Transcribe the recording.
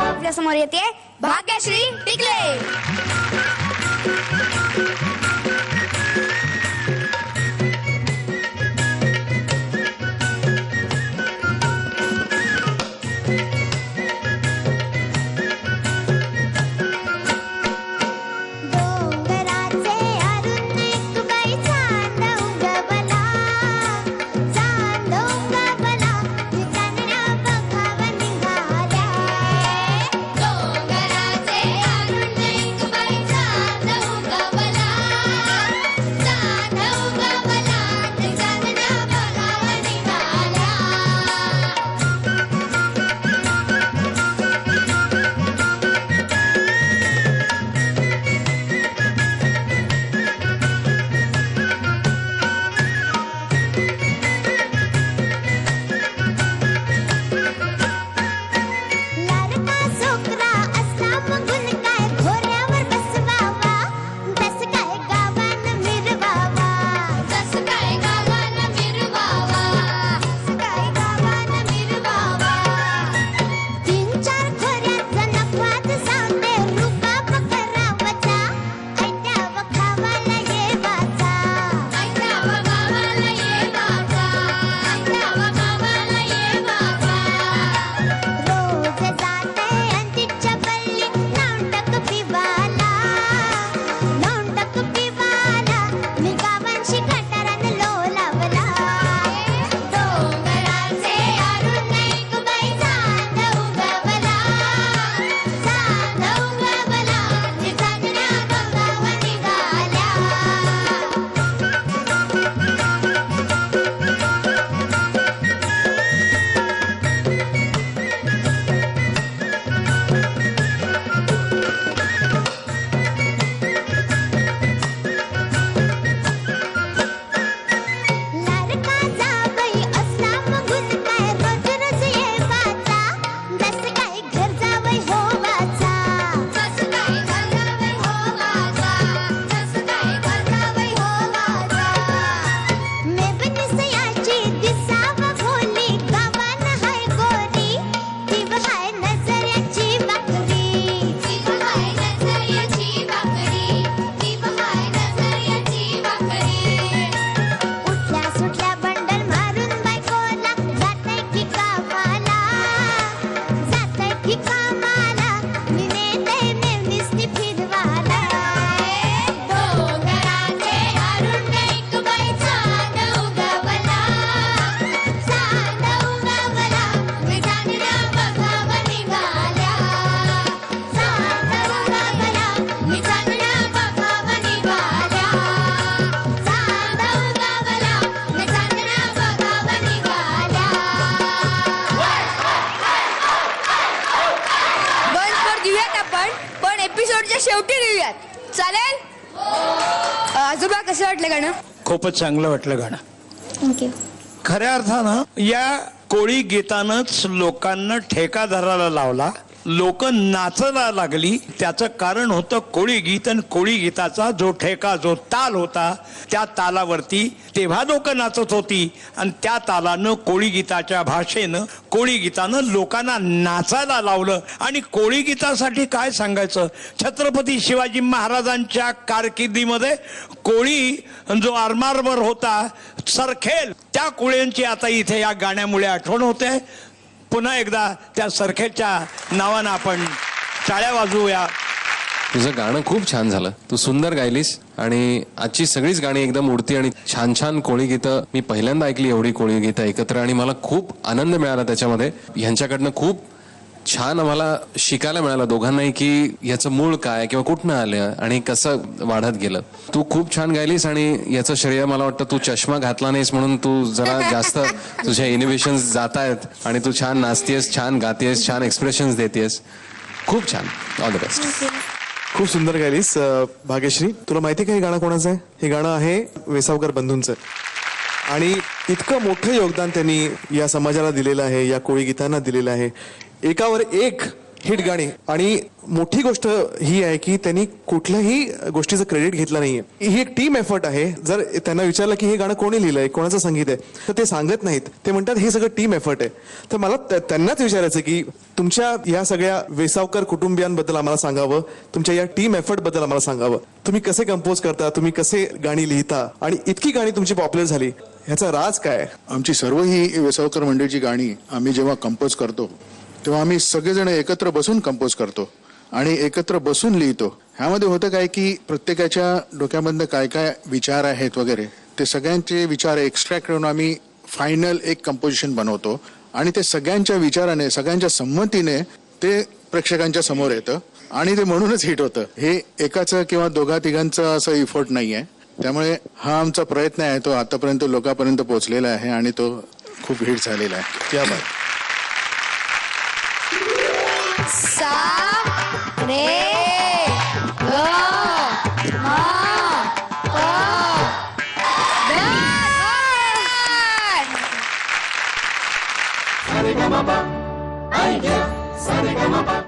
आपल्या समोर येते भाग्यश्री टिकले. एपिसोडच्या शेवटी देऊयात, चालेल? आजोबा कसं वाटलं गाणं? खूपच चांगलं वाटलं गाणं. थँक्यू. खऱ्या अर्थानं या कोळी गीतानंच लोकांना ठेका धरायला लावला, लोक नाचायला लागली. त्याचं कारण होतं कोळी गीत, आणि कोळी गीताचा जो ठेका, जो ताल होता, त्या तालावरती तेव्हा लोक नाचत होती. आणि त्या तालानं कोळी गीताच्या भाषेनं, कोळी गीतानं लोकांना नाचायला लावलं. आणि कोळी गीतासाठी काय सांगायचं, छत्रपती शिवाजी महाराजांच्या कारकिर्दीमध्ये कोळी जो आरमारवर होता, सरखेल, त्या कोळ्यांची आता इथे या गाण्यामुळे आठवण होते. पुन्हा एकदा त्या सरखेच्या नावानं आपण टाळ्या वाजवूया. तुझं गाणं खूप छान झालं, तू सुंदर गायलीस. आणि आजची सगळीच गाणी एकदम उडती आणि छान छान कोळी गीतं मी पहिल्यांदा ऐकली, एवढी कोळी गीतं एकत्र. आणि मला खूप आनंद मिळाला त्याच्यामध्ये. ह्यांच्याकडनं खूप छान आम्हाला शिकायला मिळालं दोघांनाही, की याचं मूळ काय किंवा कुठनं आलं आणि कसं वाढत गेलं. तू खूप छान गायलीस. आणि याचं श्रेय मला वाटतं तू चष्मा घातला नाहीस म्हणून तू जरा जास्त तुझ्या इनोव्हेशन्स जात आहेत. आणि तू छान नाचतेस, छान गातेस, छान एक्सप्रेशन्स देतेस. खूप छान. All the best. खूप सुंदर गायलीस. भाग्यश्री, तुला माहिती का हे गाणं कोणाचं आहे? हे गाणं आहे वेसावकर बंधूंचं. आणि इतकं मोठं योगदान त्यांनी या समाजाला दिलेलं आहे, या कोळी गीतांना दिलेलं आहे. एकावर एक हिट गाणी. आणि मोठी गोष्ट ही आहे की त्यांनी कुठल्याही गोष्टीचं क्रेडिट घेतलं नाहीये. ही एक टीम एफर्ट आहे. जर त्यांना विचारलं की हे गाणं कोणी लिहिलंय, कोणाचं संगीत आहे, तर ते सांगत नाहीत. ते म्हणतात हे सगळं टीम एफर्ट आहे. तर मला त्यांनाच विचारायचं की तुमच्या या सगळ्या वेसावकर कुटुंबियांबद्दल आम्हाला सांगावं, तुमच्या या टीम एफर्ट बद्दल आम्हाला सांगावं. तुम्ही कसे कंपोज करता, तुम्ही कसे गाणी लिहिता आणि इतकी गाणी तुमची पॉप्युलर झाली, ह्याचा राज काय? आमची सर्व ही वेसावकर मंडळीची गाणी आम्ही जेव्हा कंपोज करतो तेव्हा आम्ही सगळेजण एकत्र बसून कंपोज करतो आणि एकत्र बसून लिहितो. ह्यामध्ये होतं काय की प्रत्येकाच्या डोक्यामधनं काय काय विचार आहेत वगैरे ते सगळ्यांचे विचार एक्स्ट्रॅक्ट करून आम्ही फायनल एक कंपोजिशन बनवतो आणि ते सगळ्यांच्या विचाराने, सगळ्यांच्या संमतीने ते प्रेक्षकांच्या समोर येतं आणि ते म्हणूनच हिट होतं. हे एकाचं किंवा दोघा तिघांचं असं इफोर्ट नाही आहे. त्यामुळे हा आमचा प्रयत्न आहे, तो आतापर्यंत लोकांपर्यंत पोहोचलेला आहे आणि तो खूप हिट झालेला आहे. क्या बात. सा रे ग म प ध.